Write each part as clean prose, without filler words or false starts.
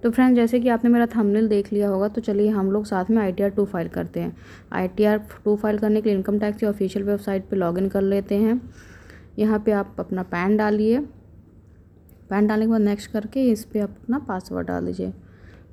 तो फ्रेंड्स, जैसे कि आपने मेरा थंबनेल देख लिया होगा, तो चलिए हम लोग साथ में ITR 2 फाइल करते हैं। ITR 2 फाइल करने के लिए इनकम टैक्स की ऑफिशियल वेबसाइट पे लॉगिन कर लेते हैं। यहाँ पे आप अपना पैन डालिए। पैन डालने के बाद नेक्स्ट करके इस पर आप अपना पासवर्ड डाल दीजिए।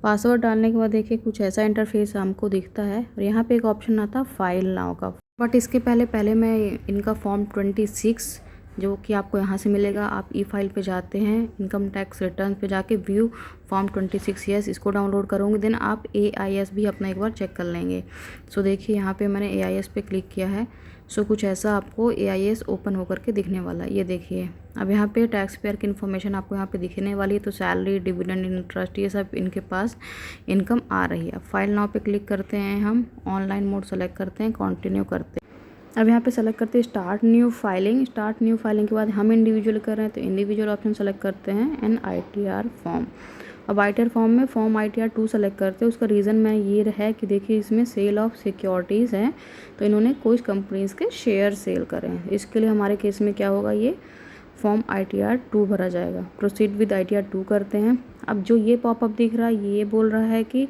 पासवर्ड डालने के बाद देखिए कुछ ऐसा इंटरफेस हमको दिखता है और यहाँ पे एक ऑप्शन आता है फाइल नाउ का। बट इसके पहले मैं इनका फॉर्म 26 जो कि आपको यहाँ से मिलेगा, आप ई फाइल पे जाते हैं, इनकम टैक्स रिटर्न पे जाके व्यू फॉर्म 26 यस इसको डाउनलोड करोगे, देन आप AIS भी अपना एक बार चेक कर लेंगे। सो देखिए यहाँ पे मैंने AIS पे क्लिक किया है। सो कुछ ऐसा आपको AIS ओपन होकर के दिखने वाला है। ये देखिए अब यहाँ पे टैक्स पेयर की इन्फॉर्मेशन आपको यहाँ पे दिखने वाली है। तो सैलरी, डिविडेंड, इंटरेस्ट, ये सब इनके पास इनकम आ रही है। अब फाइल नाउ पे क्लिक करते हैं, हम ऑनलाइन मोड सेलेक्ट करते हैं, कंटिन्यू करते हैं। अब यहाँ पे सेलेक्ट करते हैं start new filing. Start new filing के बाद हम इंडिविजुअल कर रहे हैं तो इंडिविजुअल ऑप्शन सेलेक्ट करते हैं एंड ITR फॉर्म। अब ITR फॉर्म में फॉर्म ITR 2 सेलेक्ट करते हैं। उसका रीज़न मैं ये है कि देखिए इसमें सेल ऑफ सिक्योरिटीज़ हैं, तो इन्होंने कुछ कंपनीज के शेयर सेल करे हैं। इसके लिए हमारे केस में क्या होगा, ये फॉर्म ITR 2 भरा जाएगा। प्रोसीड विद ITR 2 करते हैं। अब जो ये पॉपअप दिख रहा है ये बोल रहा है कि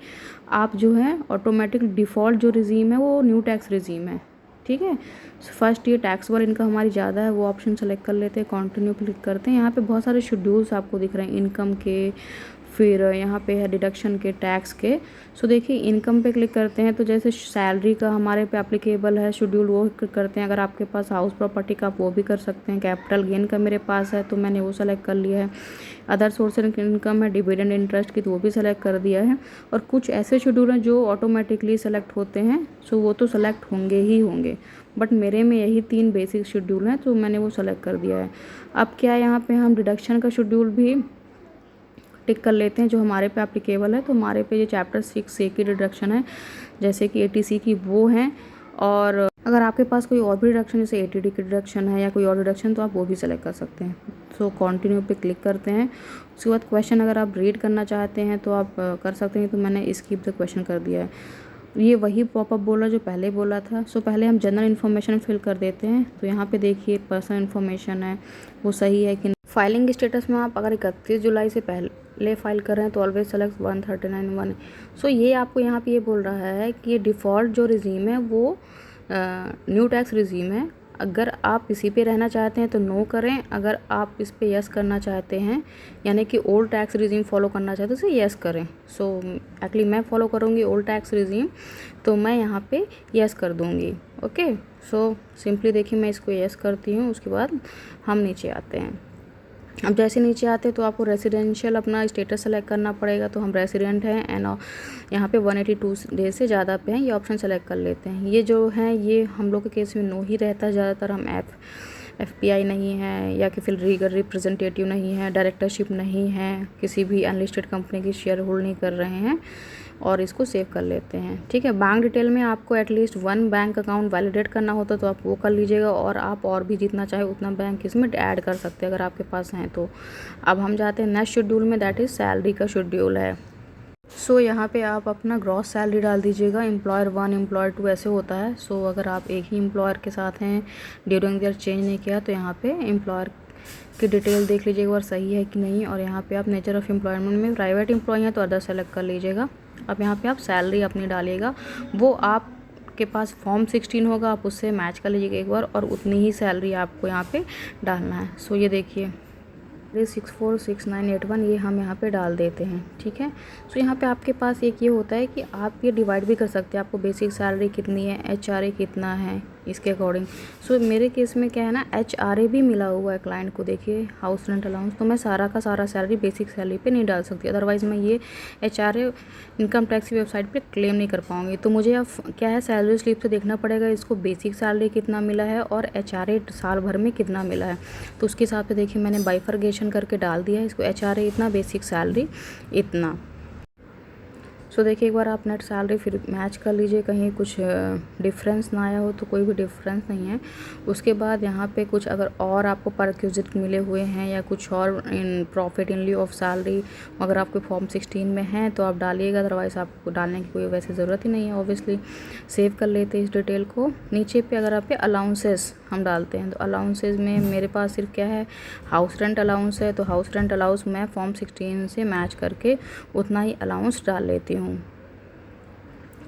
आप जो है ऑटोमेटिक डिफ़ॉल्ट जो रिजीम है वो न्यू टैक्स रिजीम है। ठीक है, फर्स्ट ये टैक्सेबल इनकम हमारी ज़्यादा है, वो ऑप्शन सेलेक्ट कर लेते हैं, कंटिन्यू क्लिक करते हैं। यहाँ पे बहुत सारे शेड्यूल्स आपको दिख रहे हैं इनकम के, फिर यहाँ पे है डिडक्शन के, टैक्स के। सो देखिए इनकम पे क्लिक करते हैं तो जैसे सैलरी का हमारे पे एप्लीकेबल है शेड्यूल, वो क्लिक करते हैं। अगर आपके पास हाउस प्रॉपर्टी का आप वो भी कर सकते हैं। कैपिटल गेन का मेरे पास है तो मैंने वो सेलेक्ट कर लिया है। अदर सोर्स इनकम है, डिविडेंड, इंटरेस्ट की, तो वो भी सेलेक्ट कर दिया है। और कुछ ऐसे शेड्यूल हैं जो ऑटोमेटिकली सेलेक्ट होते हैं, सो वो तो सेलेक्ट होंगे ही होंगे, बट मेरे में यही 3 बेसिक शेड्यूल हैं तो मैंने वो सेलेक्ट कर दिया है। अब क्या है, यहाँ पे हम डिडक्शन का शेड्यूल भी टिक कर लेते हैं जो हमारे पे एप्लीकेबल है। तो हमारे पे ये चैप्टर 6A की डिडक्शन है, जैसे कि ATC की वो हैं। और अगर आपके पास कोई और भी डिडक्शन जैसे ATD की डिडक्शन है या कोई और डिडक्शन, तो आप वो भी सेलेक्ट कर सकते हैं। सो कंटिन्यू पे क्लिक करते हैं। उसके बाद क्वेश्चन अगर आप रीड करना चाहते हैं तो आप कर सकते हैं, तो मैंने स्किप द क्वेश्चन कर दिया है। ये वही पॉपअप बोला जो पहले बोला था। सो पहले हम जनरल इन्फॉर्मेशन फिल कर देते हैं। तो यहाँ पे देखिए पर्सनल इन्फॉर्मेशन है वो सही है कि फाइलिंग स्टेटस में आप अगर 31 जुलाई से पहले फाइल कर रहे हैं तो ऑलवेज सेलेक्ट 139(1). सो ये आपको यहाँ पे ये बोल रहा है कि ये डिफ़ॉल्ट जो रिजीम है वो न्यू टैक्स रिजीम है। अगर आप इसी पे रहना चाहते हैं तो नो करें, अगर आप इस पे यस करना चाहते हैं यानी कि ओल्ड टैक्स रिजीम फॉलो करना चाहते हैं तो यस करें। सो एक्चुअली मैं फॉलो करूँगी ओल्ड टैक्स रिजीम, तो मैं यहाँ पे यस कर दूँगी। ओके, सो सिंपली देखिए मैं इसको यस करती हूँ। उसके बाद हम नीचे आते हैं। अब जैसे नीचे आते हैं तो आपको रेसिडेंशियल अपना स्टेटस सेलेक्ट करना पड़ेगा। तो हम रेसिडेंट हैं एंड यहाँ पे 182 डेज से ज़्यादा पे हैं, ये ऑप्शन सेलेक्ट कर लेते हैं। ये जो है ये हम लोग के केस में नो ही रहता है ज़्यादातर। हम FPI नहीं है या कि फिर लीगल रिप्रेजेंटेटिव नहीं है, डायरेक्टरशिप नहीं है, किसी भी अनलिस्टेड कंपनी की शेयर होल्ड नहीं कर रहे हैं, और इसको सेव कर लेते हैं। ठीक है, बैंक डिटेल में आपको एटलीस्ट 1 बैंक अकाउंट वैलिडेट करना होता तो आप वो कर लीजिएगा, और आप और भी जितना चाहे उतना बैंक इसमें ऐड कर सकते हैं अगर आपके पास हैं तो। अब हम जाते हैं नेक्स्ट शेड्यूल में, दैट इज़ सैलरी का शेड्यूल है। सो यहाँ पे आप अपना ग्रॉस सैलरी डाल दीजिएगा। एम्प्लॉयर 1, एम्प्लॉयर 2 ऐसे होता है। सो अगर आप एक ही एम्प्लॉयर के साथ हैं, ड्यूरिंग ईयर चेंज नहीं किया, तो यहाँ पे एम्प्लॉयर की डिटेल देख लीजिएगा और सही है कि नहीं। और यहाँ पे आप नेचर ऑफ एम्प्लॉयमेंट में प्राइवेट एम्प्लॉय हैं तो अदर सेलेक्ट कर लीजिएगा। अब यहाँ पे आप सैलरी अपनी डालिएगा, वो आप के पास फॉर्म 16 होगा, आप उससे मैच कर लीजिएगा एक बार, और उतनी ही सैलरी आपको यहाँ पे डालना है। सो ये देखिए 646981 ये हम यहाँ पे डाल देते हैं। ठीक है, सो यहाँ पे आपके पास एक ये होता है कि आप ये डिवाइड भी कर सकते हैं, आपको बेसिक सैलरी कितनी है, HRA कितना है, इसके अकॉर्डिंग। सो मेरे केस में क्या है ना, HRA भी मिला हुआ है क्लाइंट को, देखिए हाउस रेंट अलाउंस, तो मैं सारा का सारा सैलरी बेसिक सैलरी पे नहीं डाल सकती, अदरवाइज़ मैं ये HRA इनकम टैक्स की वेबसाइट पे क्लेम नहीं कर पाऊँगी। तो मुझे अब क्या है, सैलरी स्लिप से देखना पड़ेगा इसको बेसिक सैलरी कितना मिला है और HRA साल भर में कितना मिला है। तो उसके हिसाब से देखिए मैंने बाइफरगेशन करके डाल दिया है इसको, HRA इतना, बेसिक सैलरी इतना। सो देखिए एक बार आप नेट सैलरी फिर मैच कर लीजिए, कहीं कुछ डिफरेंस ना आया हो, तो कोई भी डिफरेंस नहीं है। उसके बाद यहाँ पे कुछ अगर और आपको परक्यूजिट मिले हुए हैं या कुछ और in profit in लिeu of salary अगर आपके फॉर्म 16 में हैं तो आप डालिएगा, अदरवाइज़ आपको डालने की कोई वैसे ज़रूरत ही नहीं है। ऑब्वियसली सेव कर लेते हैं इस डिटेल को। नीचे पे अगर आप पे अलाउंसेस हम डालते हैं। तो अलाउंसेस में मेरे पास सिर्फ क्या है, हाउस रेंट अलाउंस है। तो हाउस रेंट अलाउंस मैं फॉर्म 16 से मैच करके उतना ही अलाउंस डाल लेती हूँ।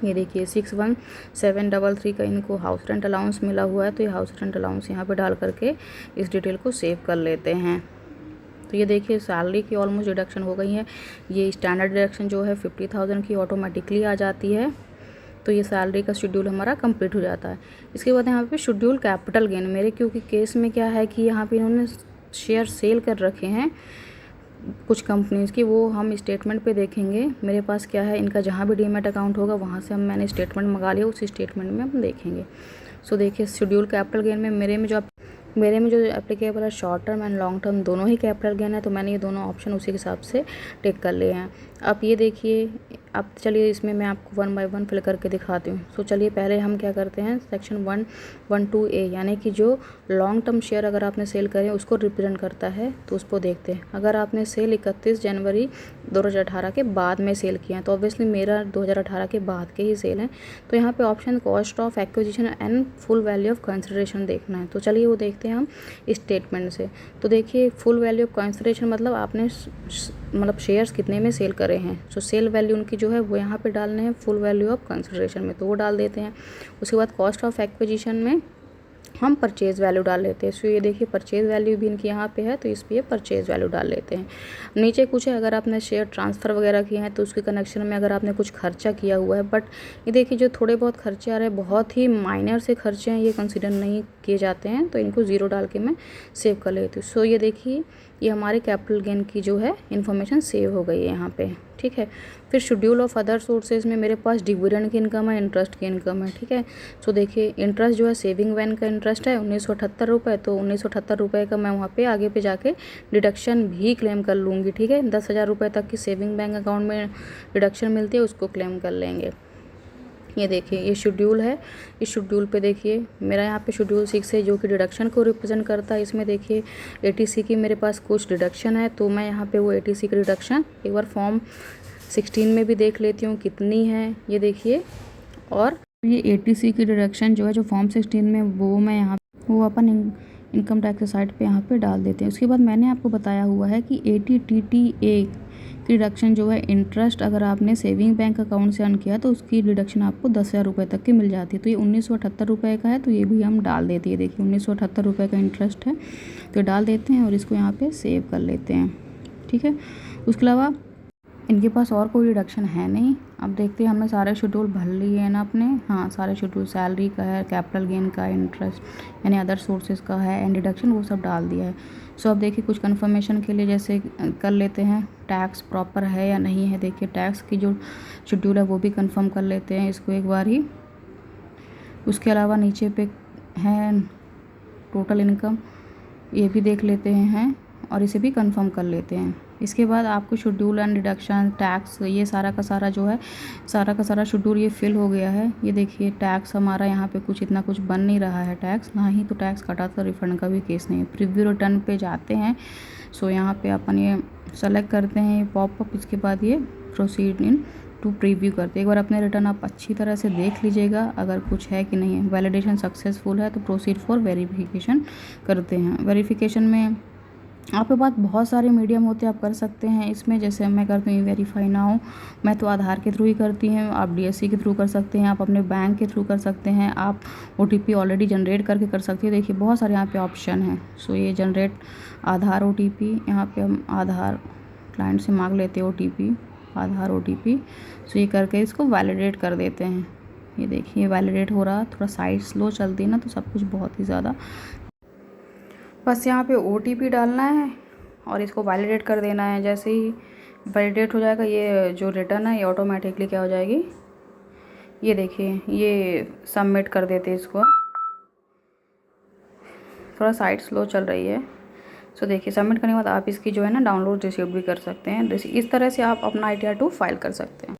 ये देखिए 61733 का इनको हाउस रेंट अलाउंस मिला हुआ है। तो ये हाउस रेंट अलाउंस यहाँ पे डाल करके इस डिटेल को सेव कर लेते हैं। तो ये देखिए सैलरी की ऑलमोस्ट डिडक्शन हो गई है। ये स्टैंडर्ड डिडक्शन जो है 50,000 की ऑटोमेटिकली आ जाती है। तो ये सैलरी का शेड्यूल हमारा कंप्लीट हो जाता है। इसके बाद यहाँ पे शेड्यूल कैपिटल गेन मेरे क्योंकि केस में क्या है कि यहाँ पे इन्होंने शेयर सेल कर रखे हैं कुछ कंपनीज़ की, वो हम स्टेटमेंट पे देखेंगे। मेरे पास क्या है, इनका जहाँ भी डीमैट अकाउंट होगा वहाँ से मैंने स्टेटमेंट मंगा लिया, उस स्टेटमेंट में हम देखेंगे। सो देखिए शेड्यूल कैपिटल गेन में मेरे में जो एप्लीकेबल है short term and long term दोनों ही कैपिटल गेन है। तो मैंने ये दोनों ऑप्शन उसी के हिसाब से टिक कर लिए हैं। अब ये देखिए, अब चलिए इसमें मैं आपको 1 बाय 1 फिल करके दिखाती हूँ। तो चलिए पहले हम क्या करते हैं, सेक्शन 112A यानी कि जो लॉन्ग टर्म शेयर अगर आपने सेल करें उसको रिप्रेजेंट करता है, तो उसको देखते हैं। अगर आपने सेल 31 जनवरी 2018 के बाद में सेल किया है, तो ऑब्वियसली मेरा 2018 के बाद के ही सेल है। तो यहाँ पे option cost of acquisition and full value of consideration देखना है। तो चलिए वो देखते हैं हम स्टेटमेंट से। तो देखिए फुल वैल्यू ऑफ कंसिडरेशन मतलब आपने मतलब शेयर्स कितने में सेल करे हैं। सो सेल वैल्यू उनकी जो है वो यहाँ पे डालने हैं फुल वैल्यू ऑफ कंसिडरेशन में, तो वो डाल देते हैं। उसके बाद कॉस्ट ऑफ एक्विजिशन में हम परचेज़ वैल्यू डाल लेते हैं। सो ये देखिए परचेज़ वैल्यू भी इनकी यहाँ पे है, तो इस पर परचेज़ वैल्यू डाल लेते हैं। नीचे कुछ है, अगर आपने शेयर ट्रांसफ़र वगैरह किए हैं तो उसके कनेक्शन में अगर आपने कुछ खर्चा किया हुआ है, बट ये देखिए जो थोड़े बहुत खर्चे आ रहे हैं बहुत ही माइनर से खर्चे हैं, ये कंसिडर नहीं किए जाते हैं, तो इनको ज़ीरो डाल के मैं सेव कर लेती हूँ। सो ये देखिए ये हमारे कैपिटल गेन की जो है इन्फॉर्मेशन सेव हो गई है यहाँ पे, ठीक है। फिर शेड्यूल ऑफ अदर सोर्सेज में मेरे पास डिविडेंड की इनकम है, इंटरेस्ट की इनकम है, ठीक है। सो देखिए इंटरेस्ट जो है सेविंग वैन का इंटरेस्ट है 1978 रुपये, तो 1978 रुपये का मैं वहाँ पे आगे पे जाके डिडक्शन भी क्लेम कर लूँगी, ठीक है। 10,000 रुपये तक की सेविंग बैंक अकाउंट में डिडक्शन मिलती है, उसको क्लेम कर लेंगे। ये देखिए ये शेड्यूल है, इस शेड्यूल पे देखिए मेरा यहाँ पे शेड्यूल 6 है जो कि डिडक्शन को रिप्रेजेंट करता है। इसमें देखिए एटीसी की मेरे पास कुछ डिडक्शन है, तो मैं यहाँ पे वो एटीसी की डिडक्शन एक बार फॉर्म 16 में भी देख लेती हूँ कितनी है, ये देखिए। और ये एटीसी की डिडक्शन जो है जो फॉर्म 16 में वो मैं यहाँ वो अपन इनकम टैक्स साइट पे यहाँ पे डाल देते हैं। उसके बाद मैंने आपको बताया हुआ है कि ATTTA की डिडक्शन जो है इंटरेस्ट अगर आपने सेविंग बैंक अकाउंट से अर्न किया तो उसकी डिडक्शन आपको 10,000 रुपये तक की मिल जाती है। तो ये 1978 रुपये का है, तो ये भी हम डाल देते हैं। देखिए 1978 रुपये का इंटरेस्ट है, तो डाल देते हैं और इसको यहाँ पे सेव कर लेते हैं, ठीक है। उसके अलावा इनके पास और कोई डिडक्शन है नहीं। अब देखते हैं हमने सारे शेड्यूल भर लिए हैं ना अपने, हाँ सारे शेड्यूल सैलरी का है, कैपिटल गेन का, इंटरेस्ट यानी अदर सोर्सेज का है एंड डिडक्शन वो सब डाल दिया है। सो अब देखिए कुछ कंफर्मेशन के लिए जैसे कर लेते हैं टैक्स प्रॉपर है या नहीं है। देखिए टैक्स की जो शेड्यूल है वो भी कंफर्म कर लेते हैं इसको एक बार ही। उसके अलावा नीचे पे है टोटल इनकम, ये भी देख लेते हैं और इसे भी कंफर्म कर लेते हैं। इसके बाद आपको शेड्यूल एंड डिडक्शन टैक्स ये सारा का सारा जो है सारा का सारा शेड्यूल ये फिल हो गया है। ये देखिए टैक्स हमारा यहाँ पे कुछ इतना कुछ बन नहीं रहा है टैक्स, ना ही तो टैक्स कटा तो रिफंड का भी केस नहीं है। प्रीव्यू रिटर्न पे जाते हैं, सो यहाँ पे अपन ये सेलेक्ट करते हैं ये पॉपअप, इसके बाद ये प्रोसीड इन टू प्रीव्यू करते हैं। एक बार अपने रिटर्न आप अच्छी तरह से देख लीजिएगा अगर कुछ है कि नहीं है। वैलिडेशन सक्सेसफुल है तो प्रोसीड फॉर वेरिफिकेशन करते हैं। वेरिफिकेशन में आपके पास बहुत सारे मीडियम होते हैं, आप कर सकते हैं इसमें। जैसे मैं करती हूँ वेरीफाई नाउ, मैं तो आधार के थ्रू ही करती हूँ, आप DSC के थ्रू कर सकते हैं, आप अपने बैंक के थ्रू कर सकते हैं, आप OTP ऑलरेडी जनरेट करके कर सकते हैं। देखिए बहुत सारे यहाँ पे ऑप्शन हैं। सो ये जनरेट आधार OTP, यहाँ पे हम आधार क्लाइंट से मांग लेते हैं OTP, आधार OTP। सो ये करके इसको वैलिडेट कर देते हैं। ये देखिए वैलिडेट हो रहा, थोड़ा साइट स्लो चलती है ना, तो सब कुछ बहुत ही ज़्यादा। बस यहाँ पे OTP डालना है और इसको वैलिडेट कर देना है। जैसे ही वैलिडेट हो जाएगा ये जो रिटर्न है ये ऑटोमेटिकली क्या हो जाएगी, ये देखिए ये सबमिट कर देते हैं इसको। थोड़ा साइट स्लो चल रही है। सो देखिए सबमिट करने के बाद आप इसकी जो है ना डाउनलोड रिसीव भी कर सकते हैं। इस तरह से आप अपना ITR 2 फाइल कर सकते हैं।